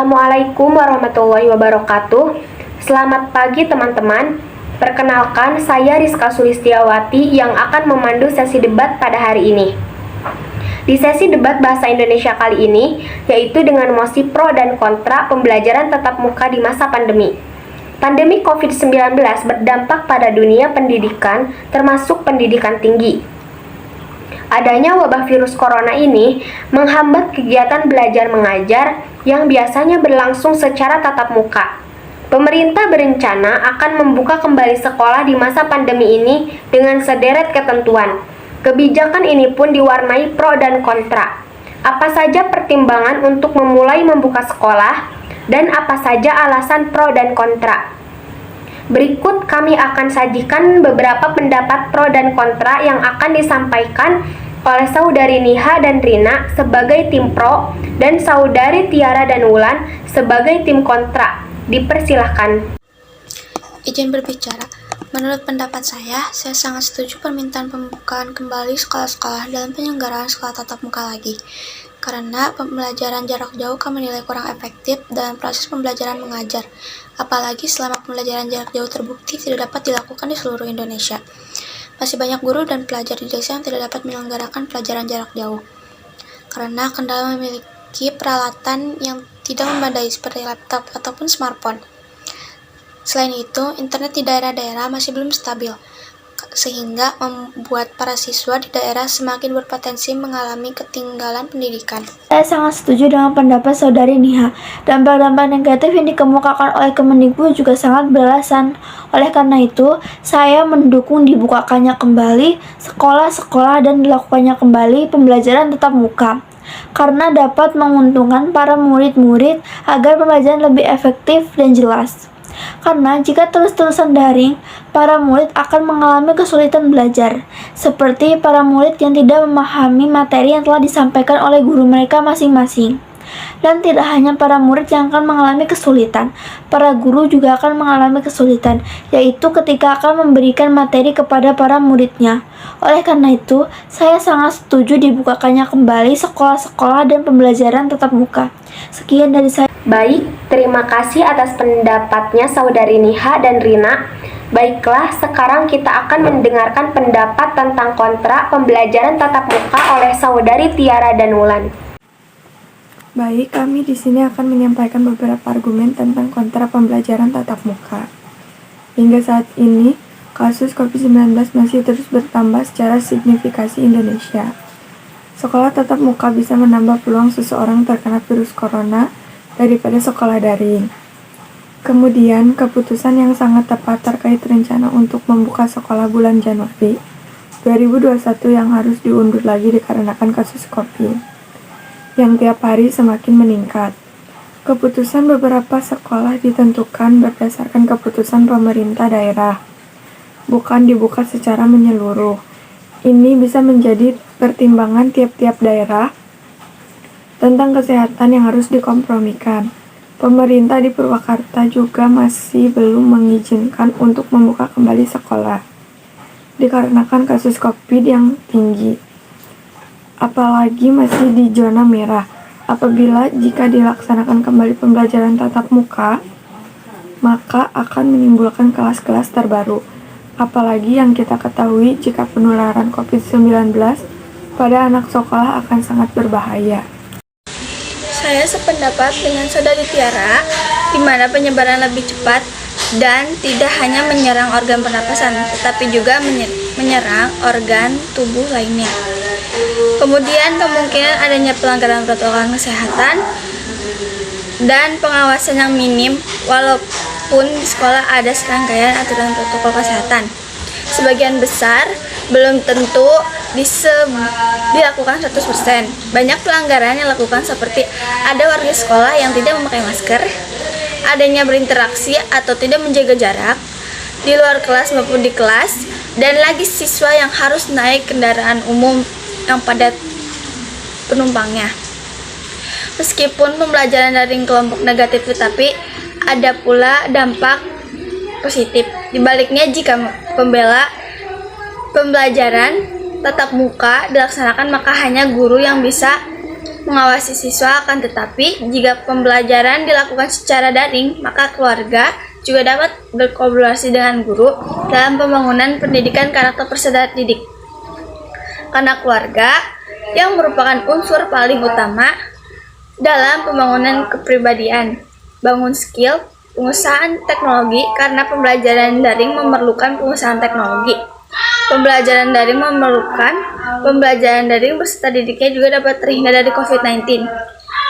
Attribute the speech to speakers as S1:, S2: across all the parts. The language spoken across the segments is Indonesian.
S1: Assalamualaikum warahmatullahi wabarakatuh. Selamat pagi teman-teman. Perkenalkan, saya Rizka Sulistiawati yang akan memandu sesi debat pada hari ini. Di sesi debat bahasa Indonesia kali ini, yaitu dengan mosi pro dan kontra pembelajaran tatap muka di masa pandemi. Pandemi COVID-19 berdampak pada dunia pendidikan, termasuk pendidikan tinggi. Adanya wabah virus corona ini menghambat kegiatan belajar mengajar yang biasanya berlangsung secara tatap muka. Pemerintah berencana akan membuka kembali sekolah di masa pandemi ini dengan sederet ketentuan. Kebijakan ini pun diwarnai pro dan kontra. Apa saja pertimbangan untuk memulai membuka sekolah dan apa saja alasan pro dan kontra? Berikut kami akan sajikan beberapa pendapat pro dan kontra yang akan disampaikan oleh Saudari Niha dan Rina sebagai tim pro dan Saudari Tiara dan Wulan sebagai tim kontra. Dipersilahkan.
S2: Izin berbicara. Menurut pendapat saya sangat setuju permintaan pembukaan kembali sekolah-sekolah dalam penyelenggaraan sekolah tatap muka lagi. Karena pembelajaran jarak jauh kami menilai kurang efektif dalam proses pembelajaran mengajar. Apalagi selama pembelajaran jarak jauh terbukti tidak dapat dilakukan di seluruh Indonesia. Masih banyak guru dan pelajar di desa yang tidak dapat menyelenggarakan pelajaran jarak jauh. Karena kendala memiliki peralatan yang tidak memadai seperti laptop ataupun smartphone. Selain itu, internet di daerah-daerah masih belum stabil, sehingga membuat para siswa di daerah semakin berpotensi mengalami ketinggalan pendidikan.
S3: Saya sangat setuju dengan pendapat Saudari Niha. Dampak-dampak negatif yang dikemukakan oleh Kemendikbud juga sangat beralasan. Oleh karena itu, saya mendukung dibukakannya kembali sekolah-sekolah dan dilakukannya kembali pembelajaran tatap muka. Karena dapat menguntungkan para murid-murid agar pembelajaran lebih efektif dan jelas. Karena jika terus-terusan daring, para murid akan mengalami kesulitan belajar, seperti para murid yang tidak memahami materi yang telah disampaikan oleh guru mereka masing-masing. Dan tidak hanya para murid yang akan mengalami kesulitan, para guru juga akan mengalami kesulitan, yaitu ketika akan memberikan materi kepada para muridnya. Oleh karena itu, saya sangat setuju dibukakannya kembali sekolah-sekolah dan pembelajaran tatap muka. Sekian dari saya.
S1: Baik, terima kasih atas pendapatnya Saudari Niha dan Rina. Baiklah, sekarang kita akan mendengarkan pendapat tentang kontra pembelajaran tatap muka oleh Saudari Tiara dan Wulan.
S4: Baik, kami di sini akan menyampaikan beberapa argumen tentang kontra pembelajaran tatap muka. Hingga saat ini, kasus COVID-19 masih terus bertambah secara signifikasi Indonesia. Sekolah tatap muka bisa menambah peluang seseorang terkena virus corona daripada sekolah daring. Kemudian, keputusan yang sangat tepat terkait rencana untuk membuka sekolah bulan Januari 2021 yang harus diundur lagi dikarenakan kasus COVID, yang tiap hari semakin meningkat. Keputusan beberapa sekolah ditentukan berdasarkan keputusan pemerintah daerah, bukan dibuka secara menyeluruh. Ini bisa menjadi pertimbangan tiap-tiap daerah tentang kesehatan yang harus dikompromikan. Pemerintah di Purwakarta juga masih belum mengizinkan untuk membuka kembali sekolah, dikarenakan kasus COVID yang tinggi. Apalagi masih di zona merah. Apabila jika dilaksanakan kembali pembelajaran tatap muka, maka akan menimbulkan kelas-kelas terbaru. Apalagi yang kita ketahui jika penularan COVID-19 pada anak sekolah akan sangat berbahaya.
S2: Saya sependapat dengan Saudari Tiara, di mana penyebaran lebih cepat dan tidak hanya menyerang organ pernapasan, tetapi juga menyerang organ tubuh lainnya. Kemudian kemungkinan adanya pelanggaran protokol kesehatan dan pengawasan yang minim, walaupun di sekolah ada serangkaian aturan protokol kesehatan. Sebagian besar belum tentu dilakukan 100%. Banyak pelanggaran yang dilakukan seperti ada warga sekolah yang tidak memakai masker, adanya berinteraksi atau tidak menjaga jarak di luar kelas maupun di kelas, dan lagi siswa yang harus naik kendaraan umum yang padat penumpangnya. Meskipun pembelajaran daring kelompok negatif, tetapi ada pula dampak positif. Dibaliknya, jika pembelajaran tatap muka dilaksanakan, maka hanya guru yang bisa mengawasi siswa, akan tetapi jika pembelajaran dilakukan secara daring, maka keluarga juga dapat berkolaborasi dengan guru dalam pembangunan pendidikan karakter peserta didik. Karena keluarga yang merupakan unsur paling utama dalam pembangunan kepribadian, bangun skill, pengusahaan teknologi, karena pembelajaran daring memerlukan pengusahaan teknologi. Pembelajaran daring memerlukan pembelajaran daring peserta didiknya juga dapat terhindar dari COVID-19.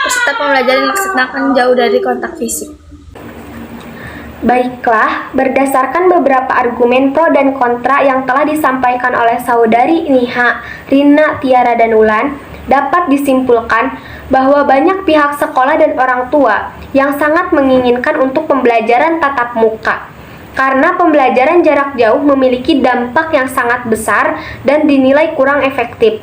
S2: Peserta pembelajaran dilaksanakan jauh dari kontak fisik.
S1: Baiklah, berdasarkan beberapa argumen pro dan kontra yang telah disampaikan oleh saudari Niha, Rina, Tiara, dan Ulan, dapat disimpulkan bahwa banyak pihak sekolah dan orang tua yang sangat menginginkan untuk pembelajaran tatap muka. Karena pembelajaran jarak jauh memiliki dampak yang sangat besar dan dinilai kurang efektif.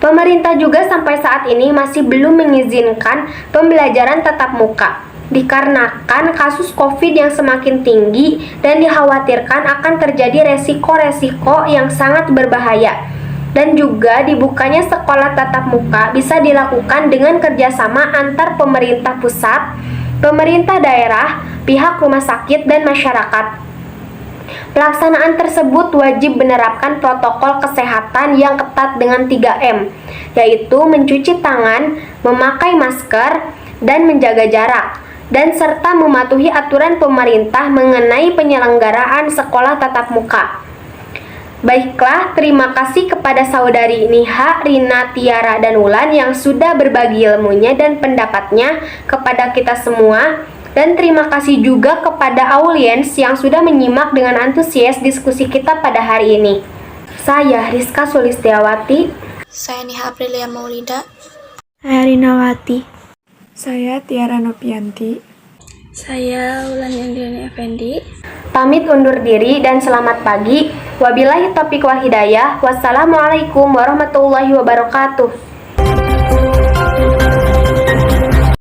S1: Pemerintah juga sampai saat ini masih belum mengizinkan pembelajaran tatap muka, dikarenakan kasus COVID yang semakin tinggi dan dikhawatirkan akan terjadi resiko-resiko yang sangat berbahaya. Dan juga dibukanya sekolah tatap muka bisa dilakukan dengan kerjasama antar pemerintah pusat, pemerintah daerah, pihak rumah sakit, dan masyarakat. Pelaksanaan tersebut wajib menerapkan protokol kesehatan yang ketat dengan 3M, yaitu mencuci tangan, memakai masker, dan menjaga jarak, dan serta mematuhi aturan pemerintah mengenai penyelenggaraan sekolah tatap muka. Baiklah, terima kasih kepada saudari Niha, Rina, Tiara, dan Wulan yang sudah berbagi ilmunya dan pendapatnya kepada kita semua. Dan terima kasih juga kepada audiens yang sudah menyimak dengan antusias diskusi kita pada hari ini. Saya Rizka Sulistiawati.
S2: Saya Niha Aprilia Maulida.
S3: Saya Rinawati.
S4: Saya Tiara Nopianti.
S2: Saya Wulan Yandiani Effendi.
S1: Pamit undur diri dan selamat pagi. Wabillahi taufiq wal hidayah. Wassalamualaikum warahmatullahi wabarakatuh.